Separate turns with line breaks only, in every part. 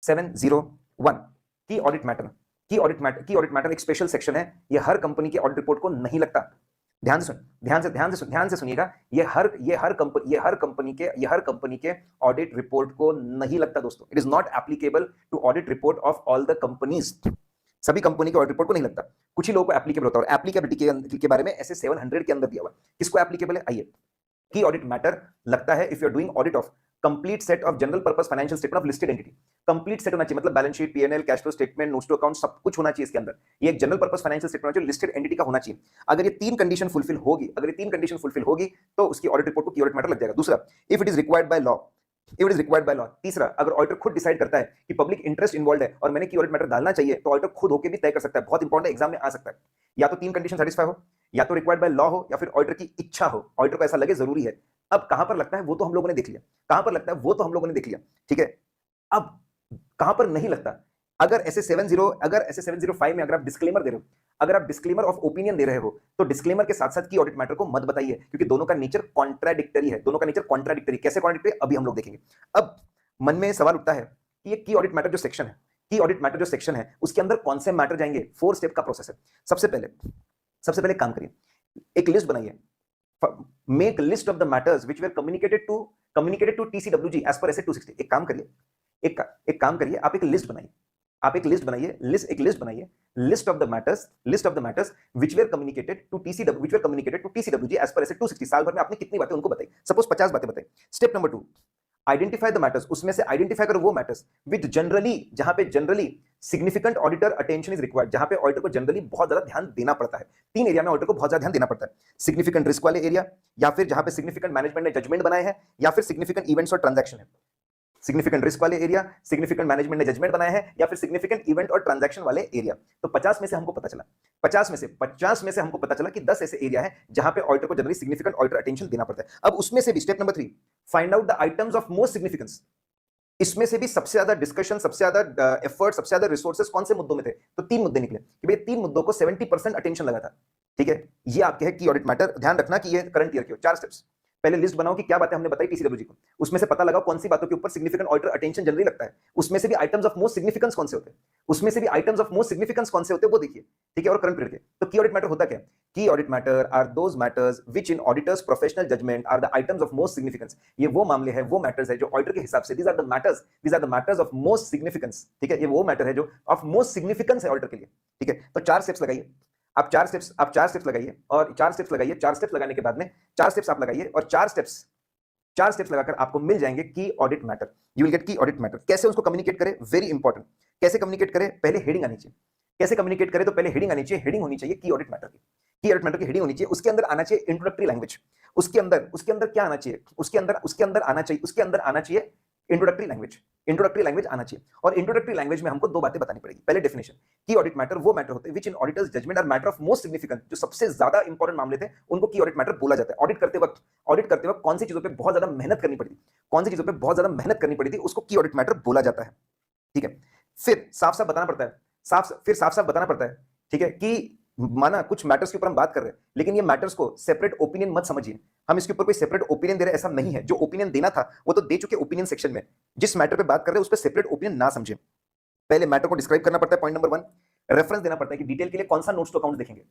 701 की audit matter, एक special section है। ये हर कंपनी के ऑडिट रिपोर्ट को नहीं लगता। ध्यान से सुनिएगा। ये हर कंपनी के ऑडिट रिपोर्ट को नहीं लगता दोस्तों। It is not applicable to audit report of all the companies. सभी कंपनी के ऑडिट रिपोर्ट को नहीं लगता, कुछ ही लोगों को एप्लीकेबल होता है। और एप्लीकेबिलिटी के बारे में ऐसे 700 के अंदर दिया हुआ है। किसको एप्लीकेबल है? आइए, की ऑडिट मैटर लगता है if you are doing audit of complete set of general purpose financial statement of listed entity. Complete set होना चाहिए, मतलब balance sheet, PNL, cash flow statement, notes to account, सब कुछ होना चाहिए इसके अंदर। ये एक जनरल पर्पस फाइनेंशियल स्टेटमेंट जो लिस्टेड एंटिटी का होना चाहिए। अगर ये तीन कंडीशन फुलफिल होगी, तो उसकी ऑडिट रिपोर्ट को की ऑडिट मैटर लग जाएगा। दूसरा, if it is required by law. तीसरा, अगर ऑडिटर खुद डिसाइड करता है कि पब्लिक इंटरेस्ट इन्वॉल्व है और मैंने की ऑडिट मैटर डालना चाहिए, तो ऑडिटर खुद होकर भी तय कर सकता है। बहुत इंपॉर्टेंट, एग्जाम में आ सकता है। या तो तीन कंडीशन सेटिस्फाई हो, या तो रिक्वायर्ड बाय लॉ हो, या फिर ऑडिटर की इच्छा हो, ऑडिटर को ऐसा लगे जरूरी है। अब कहां पर लगता है वो तो हम लोगों ने देख लिया, ठीक है। अब कहां पर नहीं लगता? अगर ऐसे 705 में अगर आप डिस्क्लेमर दे रहे हो, अगर आप डिस्क्लेमर ऑफ ओपिनियन दे रहे हो, तो डिस्क्लेमर के साथ साथ की ऑडिट मैटर को मत बताइए, क्योंकि दोनों का नेचर कॉन्ट्राडिक्टरी है। कैसे कॉन्ट्राडिक्टरी, अभी हम लोग देखेंगे। अब मन में सवाल उठता है कि ये की ऑडिट मैटर जो सेक्शन है, उसके अंदर कौन से मैटर जाएंगे? 4 स्टेप का प्रोसेस है। सबसे पहले काम करिए, एक लिस्ट बनाइए। Make list of the matters which were communicated to TCWG as per SA 260। एक काम करिए, आप एक लिस्ट बनाइए, list of the matters which were communicated to TCWG as per SA 260। साल भर में आपने कितनी बातें उनको बताई? सपोज 50 बातें बताई। Step number 2, identify the matters. उसमें से आइडेंटिफाई करो वो matters with generally significant auditor attention is required, जहां पे ऑडिटर को जनरली बहुत ज्यादा ध्यान देना पड़ता है। 3 एरिया में ऑडिटर को बहुत ज्यादा ध्यान देना पड़ता है। सिग्निफिकेंट रिस्क वाले एरिया, या फिर जहां पे सिग्निफिकेंट मैनेजमेंट ने जजमेंट बनाए हैं, या फिर सिग्निफिकेंट इवेंट्स और ट्रांजैक्शन है। सिग्निफिकेंट रिस्क वाले एरिया, सिग्निफिकेंट मैनेजमेंट ने जजमेंट बनाया है, या फिर सिग्निफिकेंट इवेंट और ट्रांजैक्शन वाले एरिया। तो 50 में से हमको पता चला कि 10 ऐसे एरिया है जहां पे ऑडिटर को जनरली सिग्निफिकेंट ऑडिटर अटेंशन देना पड़ता है। अब उसमें से भी step number 3, find out the items of most significance. इसमें से भी सबसे ज्यादा डिस्कशन, सबसे ज्यादा एफर्ट, सबसे ज्यादा रिसोर्सेज कौन से मुद्दों में थे? तो 3 मुद्दे निकले कि भाई 3 मुद्दों को 70% अटेंशन लगा था। ठीक है, ये आपके है की ऑडिट मैटर। ध्यान रखना कि ये करंट ईयर के हो। 4 स्टेप्स। पहले लिस्ट बनाओ कि क्या बातें हमने बताई टीसीडब्ल्यूजी को, उसमें से पता लगाओ कौन सी बातों के ऊपर सिग्निफिकेंट ऑडिटर अटेंशन जनरली लगता है। उसमें से भी आइटम्स ऑफ मोस्ट सिग्निफिकेंस कौन से होते हैं वो देखिए। ठीक है, और करंट पीरियड के। तो की ऑडिट मैटर होता क्या? Key audit matter are those matters which in auditor's professional judgement are the items of most significance. ये वो मामले हैं, वो मैटर्स है जो ऑडिटर के हिसाब से, these are the matters of most significance. ठीक है, ये वो मैटर है जो ऑफ मोस्ट सिग्निफिकेंस है ऑडिटर के लिए। ठीक है, तो 4 स्टेप्स लगाइए। आप 4 स्टेप्स लगाइए, और 4 स्टेप्स लगाने के बाद में 4 स्टेप्स आप लगाइए, और 4 स्टेप्स लगाकर आपको मिल जाएंगे की audit matter. You will get की ऑडिट मैटर। कैसे उसको कम्युनिकेट करें? Very important. कैसे कम्युनिकेट करें? पहले हेडिंग आनी चाहिए। कैसे कम्युनिकेट करें? तो पहले हेडिंग आनी चाहिए। हेडिंग होनी चाहिए की ऑडिट मैटर की। की ऑडिट मैटर की हेडिंग होनी चाहिए। उसके अंदर आना चाहिए इंट्रोडक्टरी लैंग्वेज। उसके अंदर क्या आना चाहिए? उसके अंदर आना चाहिए इंट्रोडक्टरी लैंग्वेज आना चाहिए। और इंट्रोडक्टरी लैंग्वेज में हमको 2 बातें बतानी पड़ेगी। पहले डेफिनेशन, की ऑडिट मैटर वो मैटर होते हैं which in auditor's judgement are matter of most significance. जो सबसे ज्यादा इंपॉर्टेंट मामले थे उनको की ऑडिट मैटर बोला जाता है। ऑडिट करते वक्त कौन सी चीजों पे बहुत ज्यादा मेहनत करनी पड़ी थी, उसको की ऑडिट मैटर बोला जाता है। ठीक है, फिर साफ साफ बताना पड़ता है। ठीक है, कि माना कुछ मैटर्स के ऊपर हम बात कर रहे हैं, लेकिन ये मैटर्स को सेपरेट ओपिनियन मत समझिए। हम इसके ऊपर कोई सेपरेट ओपिनियन दे रहे हैं ऐसा नहीं है। जो ओपिनियन देना था वो तो दे चुके ओपिनियन सेक्शन में। जिस मैटर पे बात कर रहे हैं उस पर सेपरेट ओपिनियन ना समझे। पहले मैटर को डिस्क्राइब करना पड़ता है, पॉइंट नंबर 1। रेफरेंस देना पड़ता है कि डिटेल के लिए कौन सा नोट्स टू अकाउंट देखेंगे,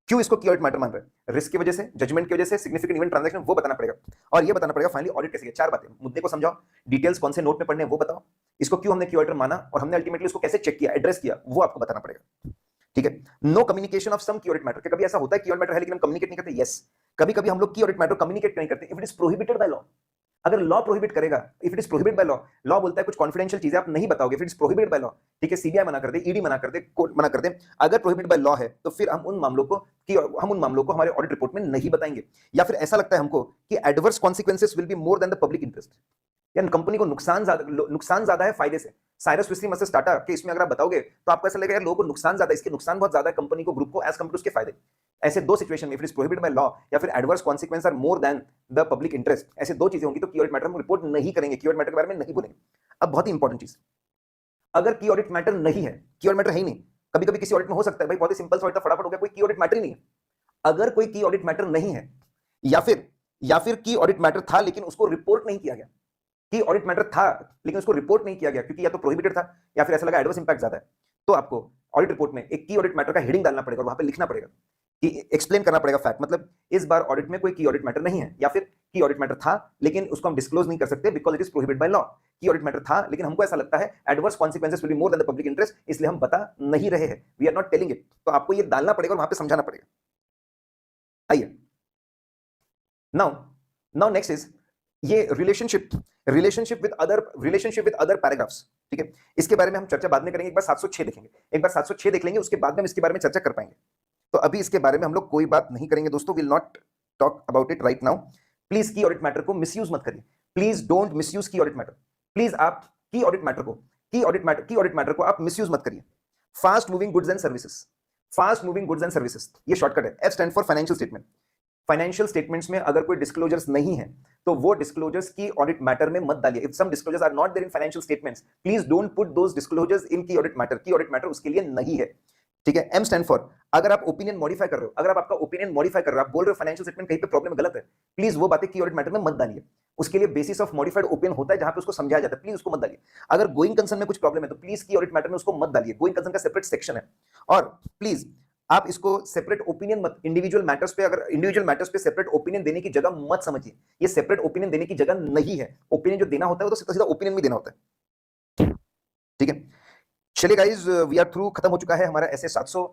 क्यों इसको की ऑडिट मैटर मान रहे हैं, रिस्क की वजह से, जजमेंट की वजह से, सिग्निफिकेंट इवेंट ट्रांजैक्शन, वो बताना पड़ेगा। और ये बताना पड़ेगा फाइनली ऑडिट कैसे किया। 4 बातें, मुद्दे को समझाओ, डिटेल्स कौन से नोट में पढ़ने हैं वो बताओ, इसको क्यों हमने की ऑडिटर माना, और हमने अल्टीमेटली उसको कैसे चेक किया, एड्रेस किया, वो आपको बताना पड़ेगा। ठीक है, नो कम्युनिकेशन ऑफ सम की ऑडिट मैटर। कभी ऐसा होता है की ऑडिट मैटर है लेकिन हम कम्युनिकेट नहीं करते? यस, कभी-कभी हम लोग की ऑडिट मैटर कम्युनिकेट नहीं करते if it is prohibited by law. अगर लॉ प्रोहिबिट करेगा, if it is prohibited by law बोलता है कुछ कॉन्फिडेंशियल चीजें आप नहीं बताओगे, if it is prohibited by law. ठीक है, सीबीआई मना कर दे, ईडी मना कर दे, कोर्ट मना कर दे, अगर प्रोहिबिटेड बाय लॉ है तो फिर हम उन मामलों को हमारे ऑडिट रिपोर्ट में नहीं बताएंगे। या फिर ऐसा लगता है हमको कि adverse consequences will be more than the public interest, यानी कंपनी को नुकसान ज्यादा है फायदे से। साइरस विस्री वर्सेस टाटा के इसमें अगर आप बताओगे तो आपको ऐसा लगेगा यार लोगों को नुकसान ज्यादा है, इसके नुकसान बहुत ज्यादा है कंपनी को, ग्रुप को, एज कंपेयर टू उसके फायदे। ऐसे 2 सिचुएशन में, if it is prohibited by law या फिर adverse consequence are more than the public interest, ऐसे 2 चीजें होंगी तो की ऑडिट मैटर हम रिपोर्ट नहीं करेंगे, की ऑडिट मैटर के बारे में नहीं बोलेंगे। अब बहुत ही इंपॉर्टेंट चीज, अगर की ऑडिट मैटर नहीं है, की ऑडिट मैटर है ही नहीं, कभी-कभी किसी ऑडिट में हो सकता है भाई बहुत ही सिंपल सा ऑडिट फटाफट हो गया, कोई की ऑडिट मैटर ही नहीं है। अगर कोई की ऑडिट मैटर नहीं है, या फिर की ऑडिट मैटर था लेकिन उसको रिपोर्ट नहीं किया गया, की ऑडिट मैटर था लेकिन उसको रिपोर्ट नहीं किया गया क्योंकि या तो प्रोहिबिटेड था या फिर ऐसा लगा एडवर्स इंपैक्ट ज्यादा है, तो आपको ऑडिट रिपोर्ट में एक की ऑडिट मैटर का हेडिंग डालना पड़ेगा और वहां पे लिखना पड़ेगा कि एक्सप्लेन करना पड़ेगा फैक्ट, मतलब इस बार ऑडिट में कोई की ऑडिट मैटर नहीं है, या फिर की ऑडिट मैटर था लेकिन उसको हम डिस्क्लोज नहीं कर सकते because it is prohibited by law. Key audit matter था लेकिन हमको ऐसा लगता है adverse consequences will be more than the public interest, इसलिए हम बता नहीं रहे हैं, we are not telling it. तो आपको ये डालना पड़ेगा और वहां पे समझाना पड़ेगा। आइए नाउ नाउ नेक्स्ट इज ये रिलेशनशिप विद अदर पैराग्राफ्स, ठीक है, इसके बारे में हम चर्चा बाद में करेंगे। एक बार 706 देखेंगे, एक बार 706 देख लेंगे, उसके बाद में हम इसके बारे में चर्चा कर पाएंगे। तो अभी इसके बारे में हम लोग कोई बात नहीं करेंगे दोस्तों, will not talk about it right now. Please की ऑडिट मैटर को मिसयूज मत करिए, प्लीज डोंट मिसयूज की ऑडिट मैटर, प्लीज आप की ऑडिट मैटर को आप मिसयूज मत करिए। Fast moving goods and services, ये शॉर्टकट है, F stand for financial statement. Financial statements में अगर कोई डिस्क्लोजर्स नहीं है तो वो डिस्क्लोजर्स की ऑडिट मैटर में मत डालिए। If some disclosures are not there in financial statements, please don't put those disclosures in key audit matter. Key audit matter उसके लिए नहीं है, ठीक है। एम स्टैंड फॉर, अगर आप ओपिनियन मॉडिफाई कर रहे हो, अगर आप आपका ओपिनियन मॉडिफाई कर रहे हो, आप बोल रहे हो फाइनेंशियल स्टेटमेंट कहीं पे प्रॉब्लम गलत है, प्लीज वो बातें की ऑडिट मैटर में मत डालिए। उसके लिए बेसिस ऑफ मॉडिफाइड ओपिनियन होता है जहां पे उसको समझाया जाता है, प्लीज उसको मत डालिए। अगर गोइंग कंसर्न में कुछ प्रॉब्लम है तो प्लीज की ऑडिट मैटर में उसको मत डालिए, गोइंग कंसर्न का सेपरेट सेक्शन है। और प्लीज आप इसको सेपरेट ओपिनियन मत, इंडिविजुअल मैटर्स पे सेपरेट ओपिनियन देने की जगह मत समझिए, ये सेपरेट ओपिनियन देने की जगह नहीं है। ओपिनियन जो देना होता है वो तो सीधा ओपिनियन में देना होता है, ठीक है। चलिए गाइस, वी आर थ्रू, खत्म हो चुका है हमारा ऐसे 700